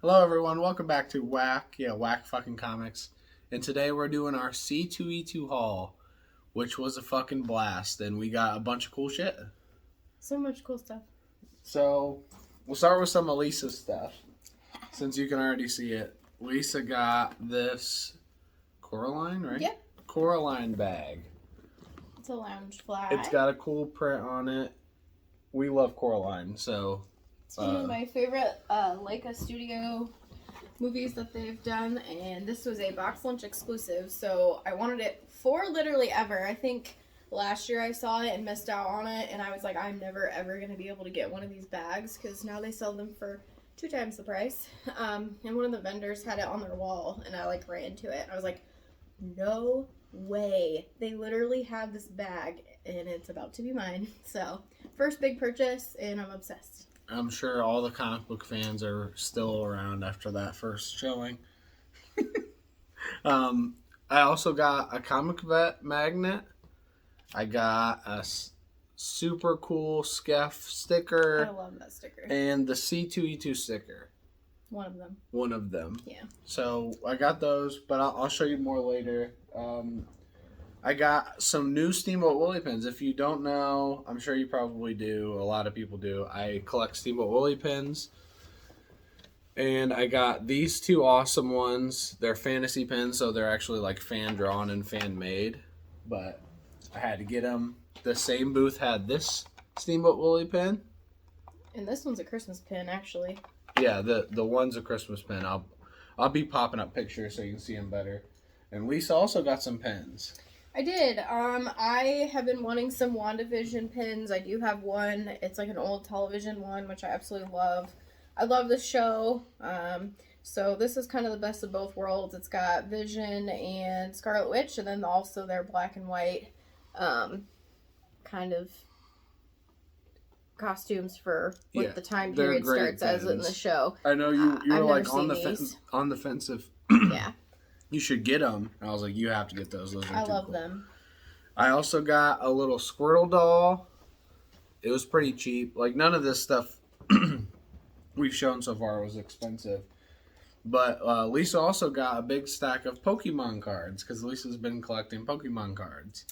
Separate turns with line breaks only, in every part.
Hello, everyone. Welcome back to Whack fucking Comics. And today we're doing our C2E2 haul, which was a fucking blast. And we got a bunch of cool shit.
So much cool stuff.
So we'll start with some of Lisa's stuff, since you can already see it. Lisa got this Coraline, right?
Yep.
Coraline bag.
It's a lounge fly.
It's got a cool print on it. We love Coraline, so.
It's one of my favorite Leica Studio movies that they've done, and this was a box lunch exclusive, so I wanted it for literally ever. I think last year I saw it and missed out on it, and I was like, I'm never ever going to be able to get one of these bags, because now they sell them for 2 times the price. And one of the vendors had it on their wall, and I ran to it, and I was like, no way. They literally have this bag, and it's about to be mine. So, first big purchase, and I'm obsessed.
I'm sure all the comic book fans are still around after that first showing. I also got a Comic Vet magnet. I got a super cool Skeff sticker.
I love that sticker.
And the C2E2 sticker.
One of them.
One of them.
Yeah.
So I got those, but I'll show you more later. I got some new Steamboat Willie pins. If you don't know, I'm sure you probably do. A lot of people do. I collect Steamboat Willie pins. And I got these 2 awesome ones. They're fantasy pins, so they're actually like fan drawn and fan made. But I had to get them. The same booth had this Steamboat Willie pin.
And this one's a Christmas pin, actually.
Yeah, the one's a Christmas pin. I'll be popping up pictures so you can see them better. And Lisa also got some pins.
I did. I have been wanting some WandaVision pins. I do have one. It's like an old television one, which I absolutely love. I love this show. So this is kind of the best of both worlds. It's got Vision and Scarlet Witch, and then also their black and white kind of costumes for what the time period starts as in the show.
I know you were like on the fence if
yeah.
You should get them. And I was like, you have to get those. Those are
I love
cool.
them.
I also got a little Squirtle doll. It was pretty cheap. Like, none of this stuff we've shown so far was expensive. But Lisa also got a big stack of Pokemon cards, because Lisa's been collecting Pokemon cards.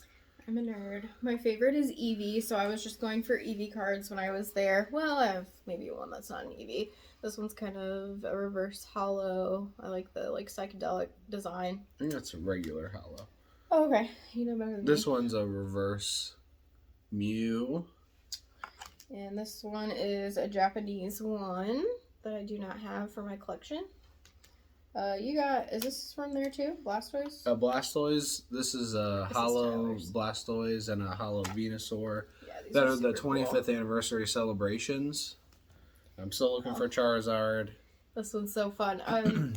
I'm a nerd. My favorite is Eevee, so I was just going for Eevee cards when I was there. Well, I have maybe one that's not an Eevee. This one's kind of a reverse hollow. I like the psychedelic design.
I think that's a regular hollow.
Oh, okay. You know better than me.
This one's a reverse Mew.
And this one is a Japanese one that I do not have for my collection. Is this from there too? Blastoise?
Blastoise. This is a hollow Blastoise and a hollow Venusaur.
Yeah, these
that
are
the
25th
cool. Anniversary celebrations. I'm still looking for Charizard.
This one's so fun.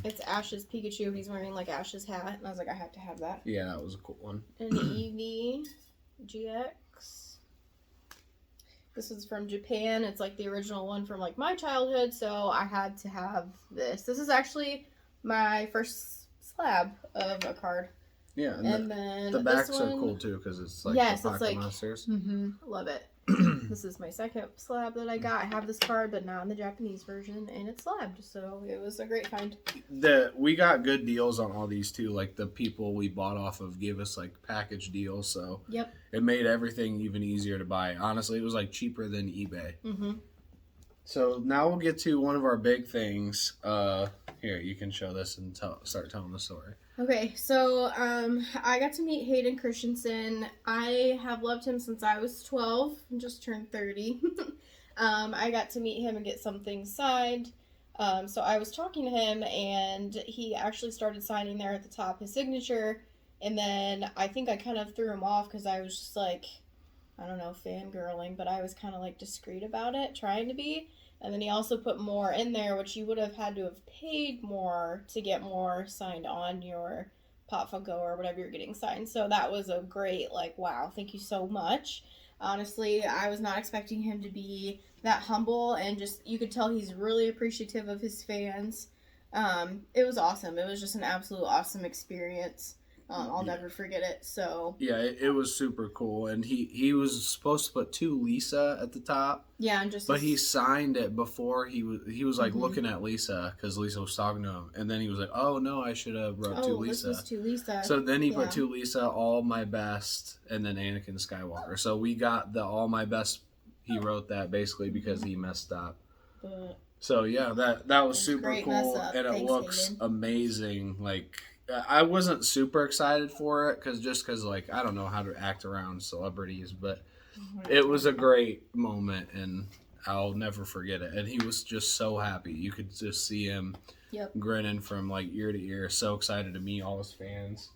It's Ash's Pikachu. He's wearing like Ash's hat, and I was like, I have to have that.
Yeah, that was a cool one.
An Eevee GX. This is from Japan. It's like the original one from like my childhood, so I had to have this. This is actually my first slab of a card.
Yeah,
and then
the backs are cool too, because it's like
yes,
the
it's like
monsters.
Love it. This is my second slab that I got. I have this card, but not in the Japanese version, and it's slabbed, so it was a great find.
We got good deals on all these too. Like, the people we bought off of gave us like package deals, so
yep,
it made everything even easier to buy. Honestly, it was like cheaper than eBay.
Mm-hmm.
So now we'll get to one of our big things. Here, you can show this and start telling the story.
Okay, so I got to meet Hayden Christensen. I have loved him since I was 12 and just turned 30. I got to meet him and get some things signed. So I was talking to him, and he actually started signing there at the top, his signature. And then I think I kind of threw him off because I was just like, I don't know, fangirling, but I was kind of like discreet about it, trying to be. And then he also put more in there, which you would have had to have paid more to get more signed on your Pop Funko or whatever you're getting signed. So that was a great, like, wow, thank you so much. Honestly, I was not expecting him to be that humble, and just, you could tell he's really appreciative of his fans. It was awesome. It was just an absolute awesome experience. I'll never forget it. So
yeah, it was super cool, and he was supposed to put to Lisa at the top.
Yeah, and
but he signed it before he was like
Mhm.
looking at Lisa because Lisa was talking to him, and then he was like, "Oh no, I should have wrote to Lisa."
This was to Lisa.
So then he put to Lisa, all my best, and then Anakin Skywalker. So we got the all my best. He wrote that basically because he messed up.
But
So yeah, that was super
great
cool,
mess up.
and it
Thanks,
looks
Hayden.
amazing. Like I wasn't super excited for it because like I don't know how to act around celebrities, but it was a great moment, and I'll never forget it. And he was just so happy. You could just see him grinning from like ear to ear, so excited to meet all his fans.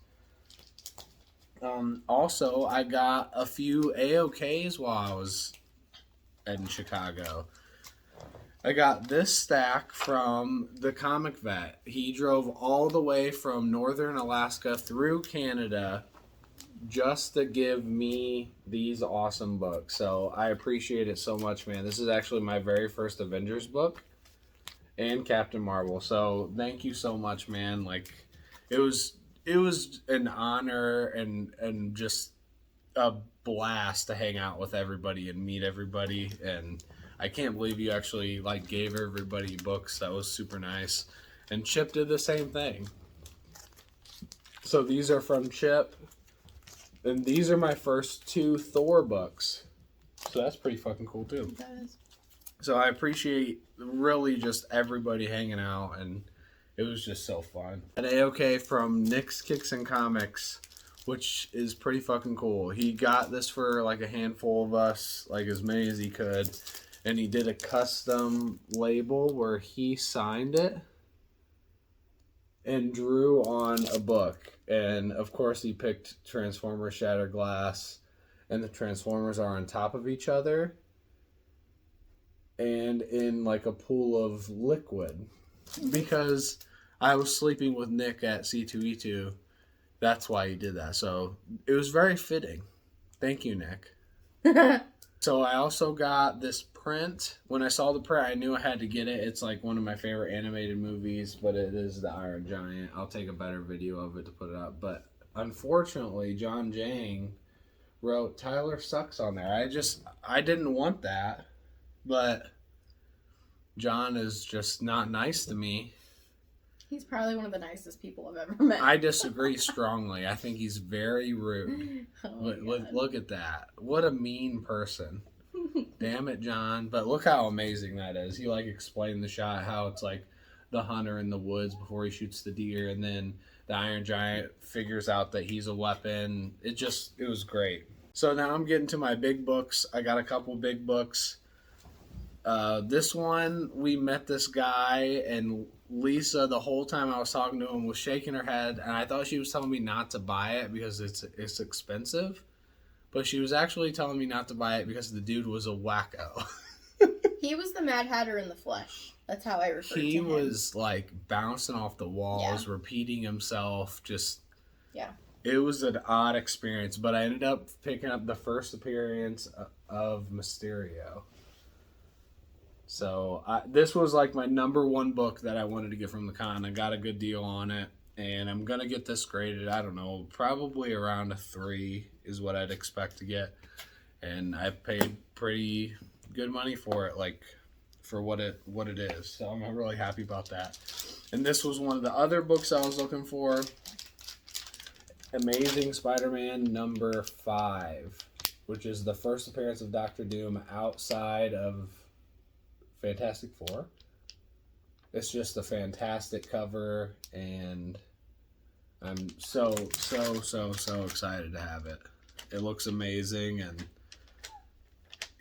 Also, I got a few AOKs while I was in Chicago. I got this stack from the Comic Vet. He drove all the way from northern Alaska through Canada just to give me these awesome books. So I appreciate it so much, man. This is actually my very first Avengers book and Captain Marvel. So thank you so much, man. Like it was an honor and just a blast to hang out with everybody and meet everybody, and I can't believe you actually like gave everybody books. That was super nice. And Chip did the same thing. So these are from Chip. And these are my first 2 Thor books. So that's pretty fucking cool too. So I appreciate really just everybody hanging out, and it was just so fun. An AOK from Nick's Kicks and Comics, which is pretty fucking cool. He got this for like a handful of us, like as many as he could. And he did a custom label where he signed it and drew on a book. And of course he picked Transformers Shattered Glass, and the Transformers are on top of each other and in like a pool of liquid. Because I was sleeping with Nick at C2E2, that's why he did that. So it was very fitting. Thank you, Nick. So I also got this print. When I saw the print, I knew I had to get it. It's like one of my favorite animated movies, but it is the Iron Giant. I'll take a better video of it to put it up. But unfortunately, John Jang wrote Tyler sucks on there. I didn't want that, but John is just not nice to me.
He's probably one of the nicest people I've ever met.
I disagree strongly. I think he's very rude. Look at that. What a mean person. Damn it, John. But look how amazing that is. He like explained the shot, how it's like the hunter in the woods before he shoots the deer, and then the Iron Giant figures out that he's a weapon. It was great. So now I'm getting to my big books. I got a couple big books. This one, we met this guy, and Lisa, the whole time I was talking to him, was shaking her head, and I thought she was telling me not to buy it because it's expensive, but she was actually telling me not to buy it because the dude was a wacko.
He was the Mad Hatter in the flesh. That's how I refer to him.
He was like bouncing off the walls, repeating himself, just it was an odd experience, but I ended up picking up the first appearance of Mysterio. So this was like my number 1 book that I wanted to get from the con. I got a good deal on it, and I'm going to get this graded, I don't know, probably around a 3 is what I'd expect to get. And I paid pretty good money for it, like for what it is. So I'm really happy about that. And this was one of the other books I was looking for. Amazing Spider-Man number 5, which is the first appearance of Dr. Doom outside of Fantastic Four. It's just a fantastic cover, and I'm so excited to have it. It looks amazing, and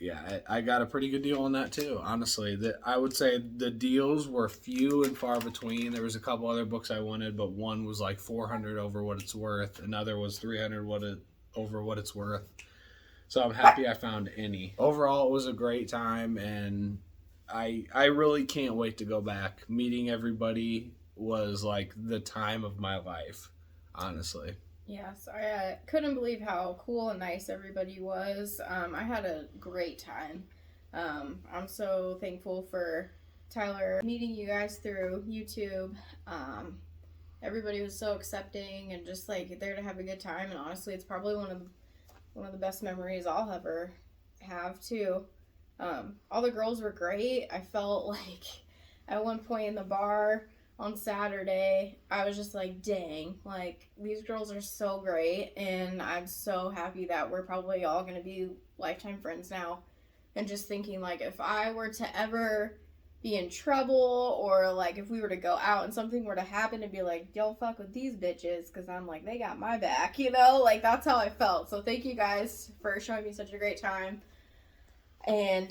yeah, I got a pretty good deal on that too. Honestly, I would say the deals were few and far between. There was a couple other books I wanted, but one was like $400 over what it's worth. Another was $300 over what it's worth. So I'm happy I found any. Overall, it was a great time, and I really can't wait to go back. Meeting everybody was like the time of my life, honestly.
Yeah, so I couldn't believe how cool and nice everybody was. I had a great time. I'm so thankful for Tyler meeting you guys through YouTube. everybody was so accepting and just like there to have a good time. And honestly, it's probably one of the best memories I'll ever have too. All the girls were great. I felt like at one point in the bar on Saturday, I was just like, dang, like these girls are so great, and I'm so happy that we're probably all gonna be lifetime friends now. And just thinking like if I were to ever be in trouble, or like if we were to go out and something were to happen, to be like, don't fuck with these bitches, because I'm like, they got my back, you know, like that's how I felt. So thank you guys for showing me such a great time. And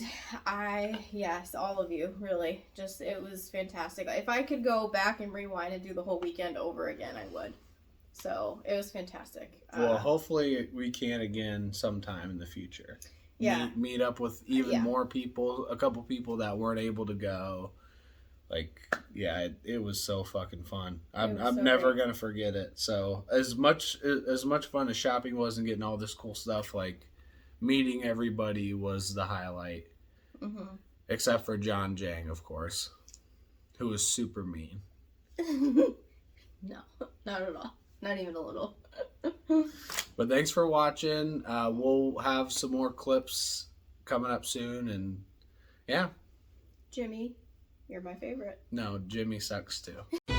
yes, all of you, really, just it was fantastic. If I could go back and rewind and do the whole weekend over again, I would. So it was fantastic.
Well, hopefully we can again sometime in the future.
Yeah.
Meet up with even more people, a couple people that weren't able to go. Like, yeah, it was so fucking fun. I'm
so
never
great.
gonna forget it. So as much fun as shopping was and getting all this cool stuff, like meeting everybody was the highlight.
Mm-hmm.
Except for John Jang, of course, who was super mean.
No, not at all. Not even a little.
But thanks for watching. We'll have some more clips coming up soon, and yeah.
Jimmy, you're my favorite.
No, Jimmy sucks too.